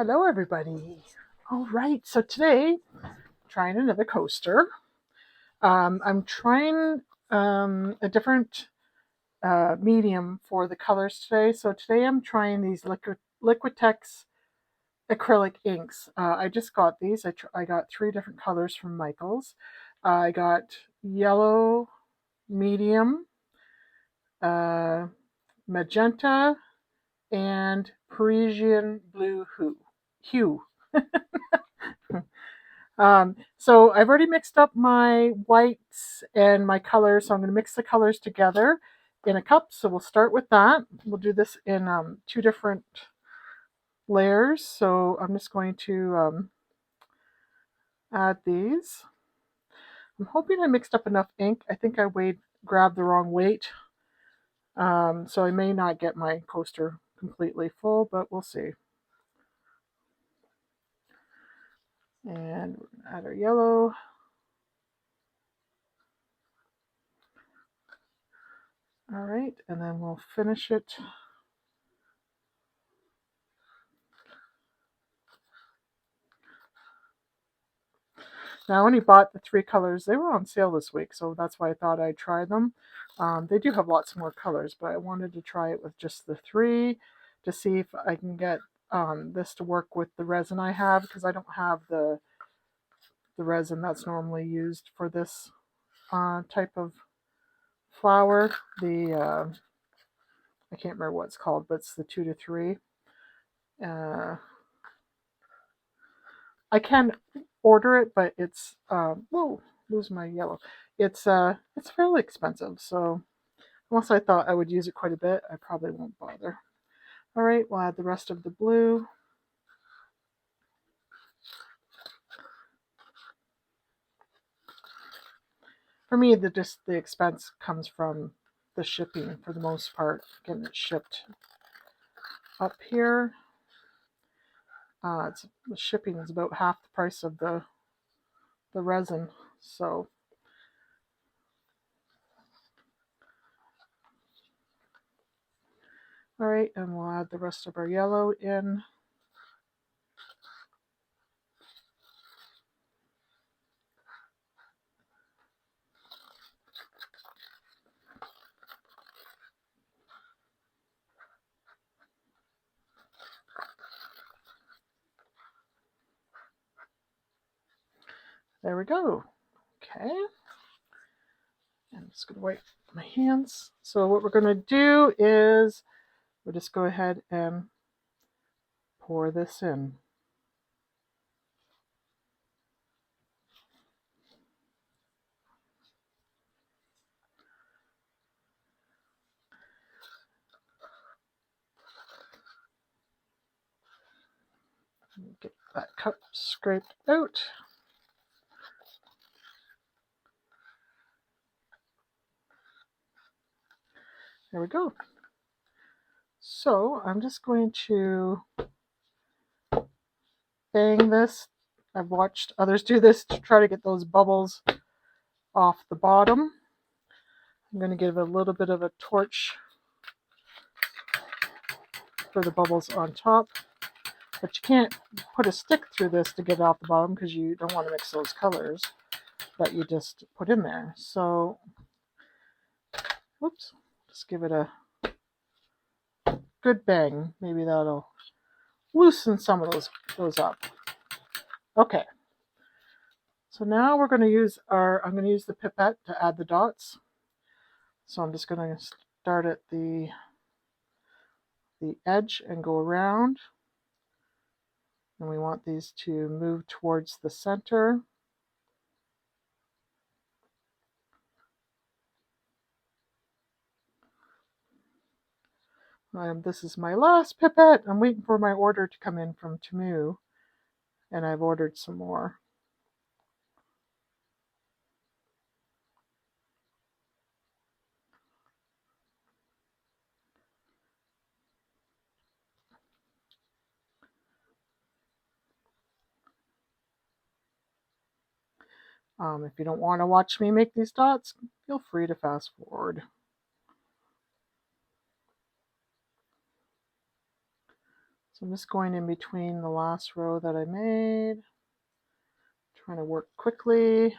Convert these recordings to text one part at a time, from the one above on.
Hello, everybody. All right, so today, trying another coaster. I'm trying a different medium for the colors today. So today I'm trying these Liquitex acrylic inks. I just got these. I got three different colors from Michaels. I got yellow, medium, uh, magenta, and Parisian blue hue. So I've already mixed up my whites and my colors, so I'm going to mix the colors together in a cup. So we'll start with that. We'll do this in two different layers. So I'm just going to add these. I'm hoping I mixed up enough ink. I think I grabbed the wrong weight, so I may not get my coaster completely full, but we'll see. And add our yellow. All right, and then we'll finish it. Now, I only bought the three colors. They were on sale this week, so that's why I thought I'd try them. They do have lots more colors, but I wanted to try it with just the three to see if I can get this to work with the resin I have, because I don't have the resin that's normally used for this type of flower. I can't remember what it's called, but it's the 2 to 3. I can order it, but it's whoa, lose my yellow. It's fairly expensive, so unless I thought I would use it quite a bit, I probably won't bother. All right, we'll add the rest of the blue. For me, the expense comes from the shipping for the most part, getting it shipped up here. The shipping is about half the price of the resin, so. All right, and we'll add the rest of our yellow in. There we go. Okay. I'm just going to wipe my hands. So what we're going to do is we'll just go ahead and pour this in. Get that cup scraped out. There we go. So I'm just going to bang this. I've watched others do this to try to get those bubbles off the bottom. I'm going to give a little bit of a torch for the bubbles on top. But you can't put a stick through this to get it off the bottom because you don't want to mix those colors that you just put in there. So, whoops, just give it a good bang. Maybe that'll loosen some of those up. Okay. So now we're going to use I'm going to use the pipette to add the dots. So I'm just going to start at the edge and go around. And we want these to move towards the center. This is my last pipette. I'm waiting for my order to come in from Temu, and I've ordered some more. If you don't want to watch me make these dots, feel free to fast forward. So I'm just going in between the last row that I made, trying to work quickly.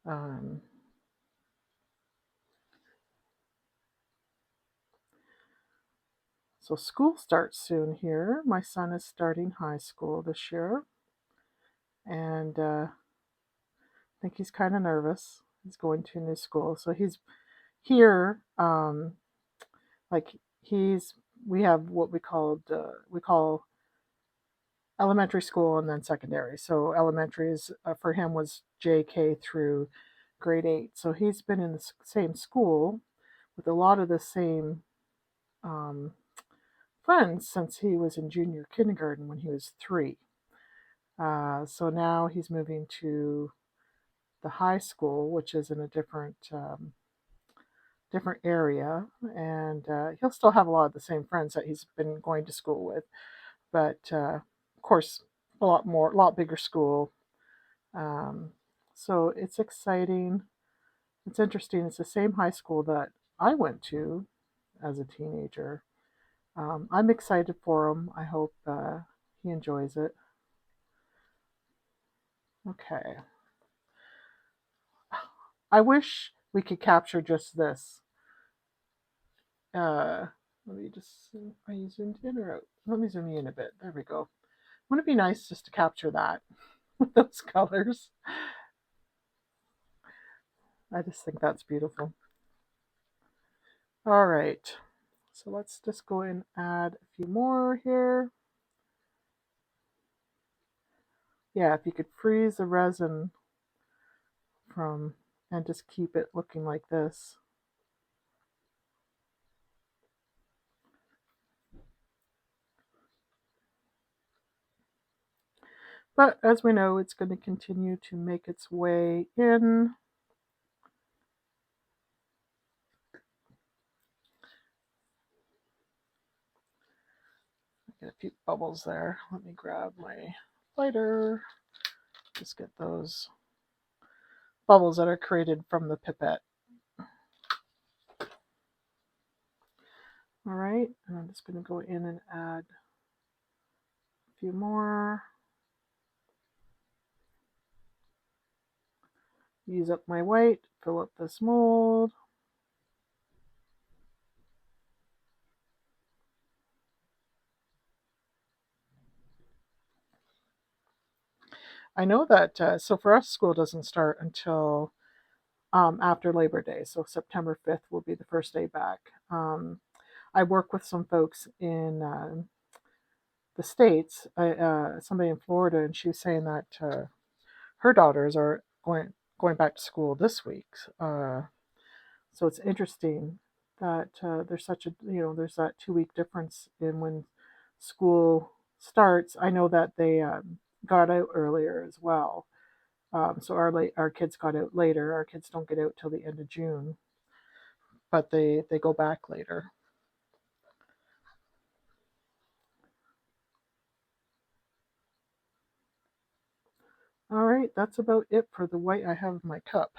Um, so school starts soon here. My son is starting high school this year, and I think he's kind of nervous. He's going to a new school, so he's here. Like he's we have what we call elementary school and then secondary. So elementary is for him was JK through grade 8. So he's been in the same school with a lot of the same um, friends since he was in junior kindergarten when he was 3. So now he's moving to the high school, which is in a different area, and he'll still have a lot of the same friends that he's been going to school with, but of course, a lot bigger school. Um, so it's exciting. It's interesting. It's the same high school that I went to as a teenager. I'm excited for him. I hope he enjoys it. Okay. I wish we could capture just this. Uh, let me just, are you zoomed in or out? Let me zoom you in a bit. There we go. Wouldn't it be nice just to capture that with those colors? I just think that's beautiful. All right. So let's just go and add a few more here. Yeah, if you could freeze the resin from and just keep it looking like this. But as we know, it's going to continue to make its way in. Get a few bubbles there. Let me grab my lighter. Just get those bubbles that are created from the pipette. All right, and I'm just going to go in and add a few more. Use up my white, fill up this mold. I know that, so for us, school doesn't start until after Labor Day. So September 5th will be the first day back. I work with some folks in the States, somebody in Florida, and she was saying that her daughters are going back to school this week. So it's interesting that there's such a there's that 2 week difference in when school starts. I know that they got out earlier as well. So our kids got out later. Our kids don't get out till the end of June, but they go back later. All right, that's about it for the white I have in my cup.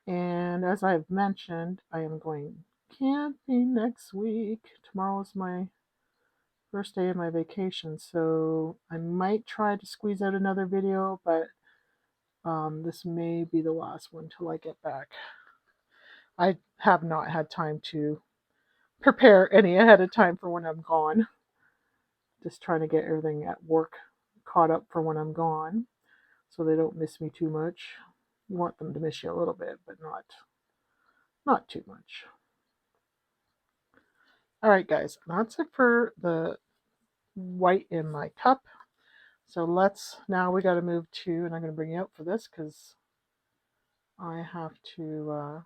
And as I've mentioned, I am going camping next week. Tomorrow's my first day of my vacation, so I might try to squeeze out another video, but this may be the last one till I get back. I have not had time to prepare any ahead of time for when I'm gone. Just trying to get everything at work caught up for when I'm gone so they don't miss me too much. You want them to miss you a little bit, but not too much. All right, guys, that's it for the white in my cup. So now we got to move to, and I'm going to bring you out for this because I have to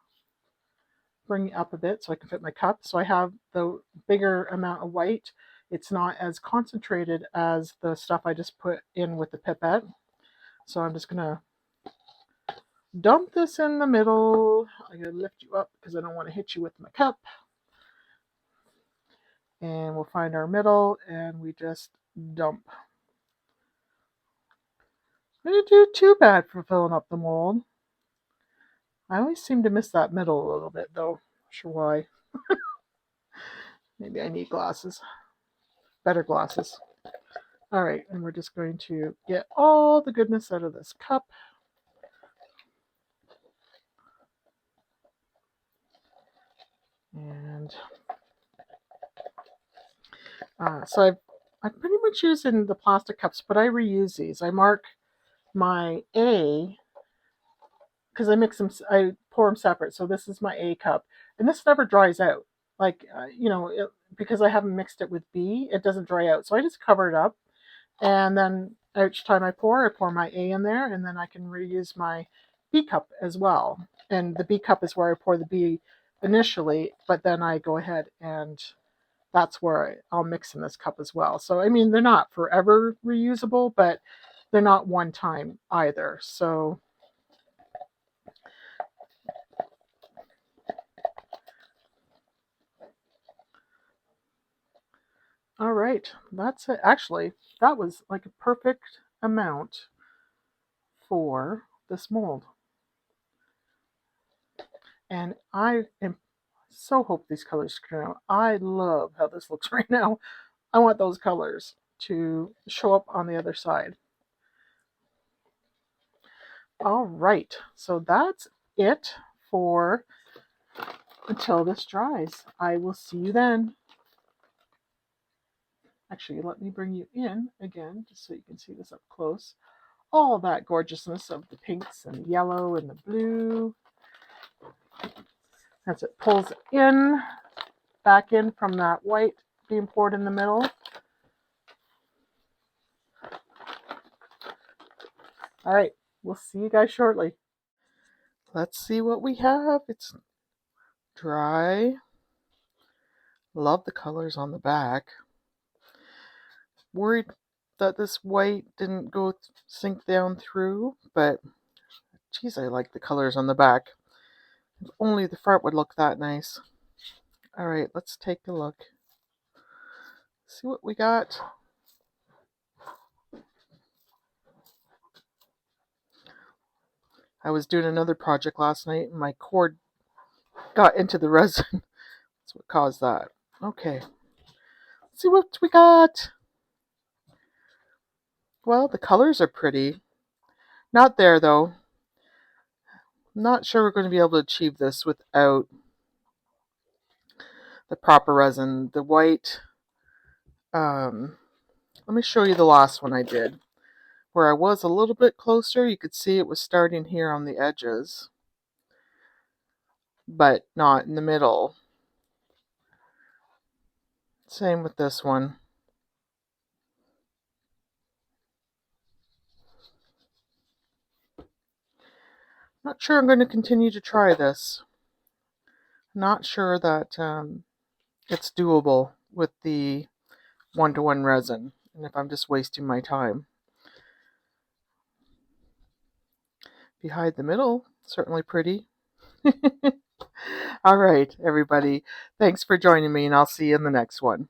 bring it up a bit so I can fit my cup. So I have the bigger amount of white. It's not as concentrated as the stuff I just put in with the pipette. So I'm just going to dump this in the middle. I'm going to lift you up because I don't want to hit you with my cup. And we'll find our middle and we just dump. I didn't do too bad for filling up the mold. I always seem to miss that middle a little bit though. Not sure why. Maybe I need glasses. Better glasses. All right, and we're just going to get all the goodness out of this cup. And so I'm pretty much using the plastic cups, but I reuse these. I mark my A because I mix them. I pour them separate. So this is my A cup, and this never dries out. Like because I haven't mixed it with B, it doesn't dry out. So I just cover it up, and then each time I pour my A in there, and then I can reuse my B cup as well. And the B cup is where I pour the B initially, but then I go ahead and that's where I'll mix in this cup as well. So, I mean, they're not forever reusable, but they're not one time either. So, all right, that's it. Actually, that was like a perfect amount for this mold. And I am so hope these colors come out. I love how this looks right now. I want those colors to show up on the other side. All right, so that's it for until this dries. I will see you then. Actually, let me bring you in again just so you can see this up close. All that gorgeousness of the pinks and the yellow and the blue. As it pulls in, back in from that white being poured in the middle. All right, we'll see you guys shortly. Let's see what we have. It's dry. Love the colors on the back. Worried that this white didn't go sink down through, but geez, I like the colors on the back. If only the front would look that nice. All right, let's take a look. See what we got. I was doing another project last night and my cord got into the resin. That's what caused that. Okay. Let's see what we got. Well, the colors are pretty. Not there though. I'm not sure we're going to be able to achieve this without the proper resin. The white, let me show you the last one I did. Where I was a little bit closer, you could see it was starting here on the edges, but not in the middle. Same with this one. Not sure I'm going to continue to try this. Not sure that it's doable with the one-to-one resin, and if I'm just wasting my time. Behind the middle, certainly pretty. All right, everybody. Thanks for joining me, and I'll see you in the next one.